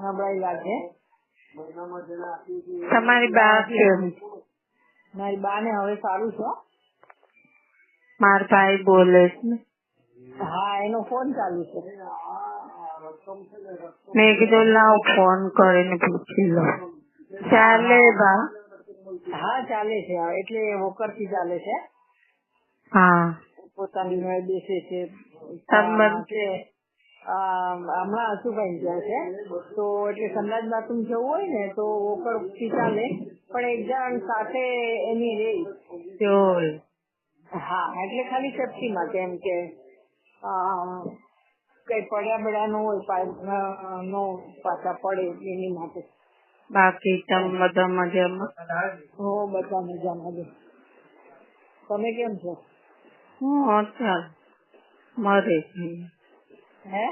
નબળાઈ લાગે. તમારી બા કેમ? મારી બા ને હવે સારું છે. મારા ભાઈ બોલે છે. હા, એનો ફોન ચાલુ છે. મેં કીધું લાવ ફોન કરીને પૂછી લો. ચાલે બા? હા ચાલે છે, એટલે વોકર થી ચાલે છે. હા, પોતાની મેળ બેસે છે. હમણાં હમણાં અશુભાઈ ગયા છે, તો એટલે સંડાસ બાથરૂમ જવું હોય ને તો વોકર થી ચાલે, પણ એક જણ સાથે એની રે. હા, એટલે ખાલી સેફટી માટે, એમ કે કઈ પડ્યા બળ્યા નો હોય, પાઇપ નો પાછા પડે એની માટે. બાકી તમે બધા મજામાં? હો, બધા મજામાં. તમે કેમ છો? હું ચાલ મરે હે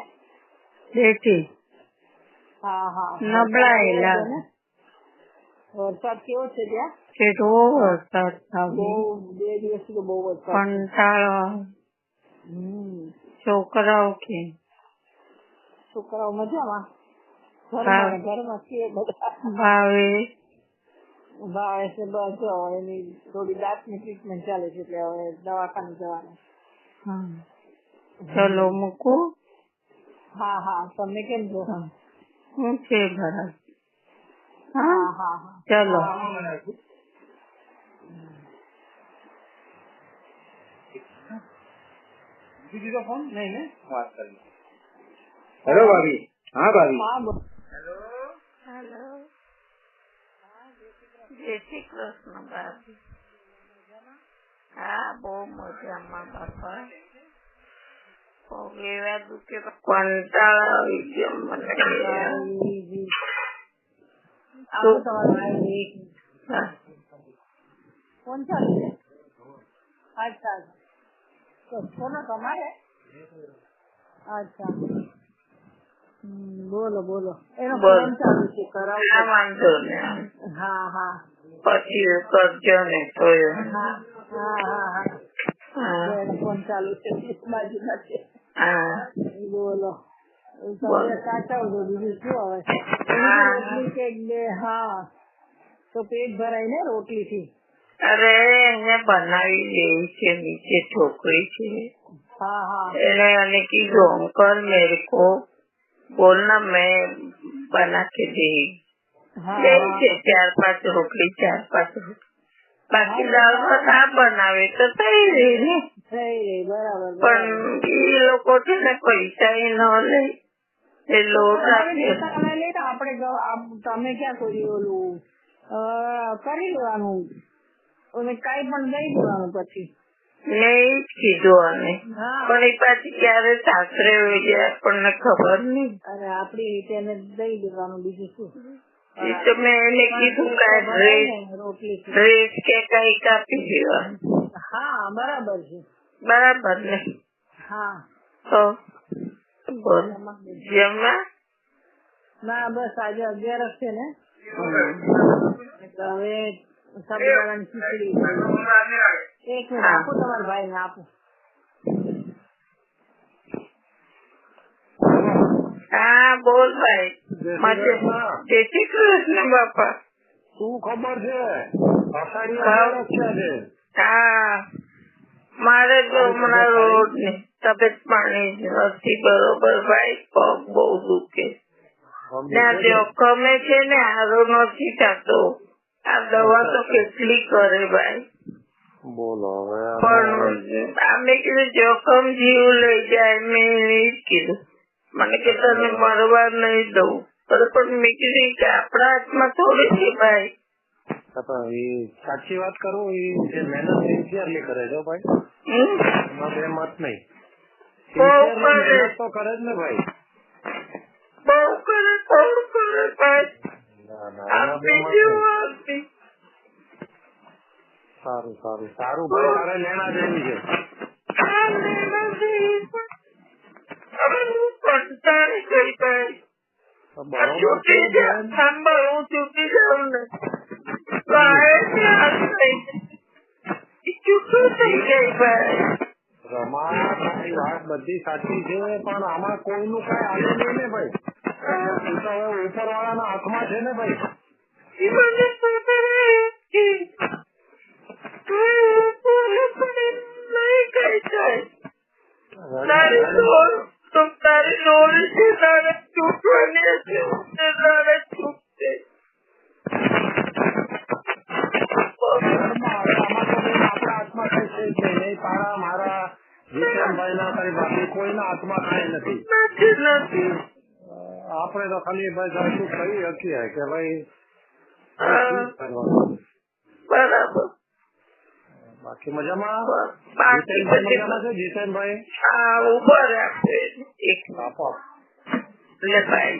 બેઠી. હા હા, નબળાયેલા. વરસાદ કેવો છે ત્યાં? કેટલો વરસાદ થાય, બહુ, 2 દિવસથી તો બહુ વરસાદ. કંટાળો. છોકરાઓ કે છોકરાઓ મજામાં? ઘરમાં છીએ બધા. ભાવે છે બસ. એની થોડી દાંતની ટ્રીટમેન્ટ ચાલે છે, એટલે હવે દવાખાને જવાનું. ચલો મૂકું. હા હા, તમે કેમ છો? હું છે બરાબર. હા હા, ચલો. ફોન નહીં ને વાત કરી. હેલો ભાભી. હા ભાભી. હેલો. જય શ્રી કૃષ્ણ ભાભી. હા, બહુ મજામાં બાપા. એવા દુઃખે કંટાળા આવી ગયો મને. ફોન ચાલુ છે. અચ્છા, કોનો તમારે? અચ્છા, બોલો બોલો. એનો ફોન ચાલુ છે, કરાવો. વાંધો ને. હા હા, પછી કરજો ને તો. હા હા હા, ફોન ચાલુ છે, બાજુમાં છે. હા, બોલો. તમે સાચવજો, બીજું શું હવે. રોટલી કે બે. હા, તો પેટ ભરાય ને રોટલી થી. અરે એને બનાવી દેવી છે, નીચે છોકરી છે. हाँ हाँ, मैंने कीधું अंकल मेरे को बोलना मैं बना के दे. हाँ 4-5 रोटली 4-5 रोटली બાકી દાળ ભાત આ બનાવે તો થઈ રહી ને. બરાબર. પણ એ લોકો છે ને પૈસા ન લે, એ લોટ આપે. આપણે તમે ક્યાં કર્યું ઓલું કરી લેવાનું, કઈ પણ દઈ દેવાનું પછી. મેં જ કીધું અને પણ એ પાછી ક્યારે સાસરે હોય જાય આપણને ખબર નહીં. અરે આપડી રીતે એને દઈ દેવાનું, બીજું શું. એ તો મેં એને કીધું કે ડ્રેસ કે કઈ કાપી દેવાનું. હા બરાબર છે. બરાબર ને. હા તો બોલ જમવા? ના બસ આજે 11 છે ને, હવે સાબુદાણાની ખીચડી. એક મિનિટ આપો, તમારા ભાઈ ને આપો. હા બોલ ભાઈ. જય શ્રી કૃષ્ણ બાપા. શું ખબર છે? હા, મારે તો હમણાં રોડ ને તબિયત પાણી નથી બરોબર ભાઈ. પગ બહુ દુખે. ત્યાં જોખમે છે ને હારો નથી થતો. આ દવા તો કેટલી કરે ભાઈ. બોલો હવે. પણ અમે કીધું જોખમ જીવ લઈ જાય. મેં એ જ કીધું, મને કે તને મરવા નહીં દઉં. પણ મેં કીધું કે આપણા હાથમાં થોડી છે ભાઈ. સાચી વાત કરું, એ જે મહેનત સિન્સિયરલી કરે છે ભાઈ. એમાં બે મત નહીં. મહેનત તો કરે જ ને ભાઈ. બહુ કરે, થોડું કરે ભાઈ. સારું સારું સારું ભાઈ. તારે લેણા જેવી છે. હું ચૂકી જાઉં ને ચૂકું થઈ ગઈ ભાઈ. રમા તારી વાત બધી સાચી છે, પણ આમાં કોઈનું કઈ આવે નહીં ને ભાઈ. તું તો હવે ઉપર વાળાના હાથમાં છે ને ભાઈ. એ મને ખબર નથી. નહીં કઈ થાય. તારી લોડ છે, તારે છૂટવાની હશે, તારે છૂટશે. આપણા હાથમાં કઈ છે જ નહીં. તારા મારા જીતનભાઈ ના તારી બાકી કોઈના હાથમાં કઈ નથી. આપણે તો ખાલી ભાઈ શું કહી શકીએ કે ભાઈ બરાબર. બાકી મજામાં. બાકી મજામાં છે જીતનભાઈ. હા, ઉભો રાખે એક આપો. એટલે ભાઈ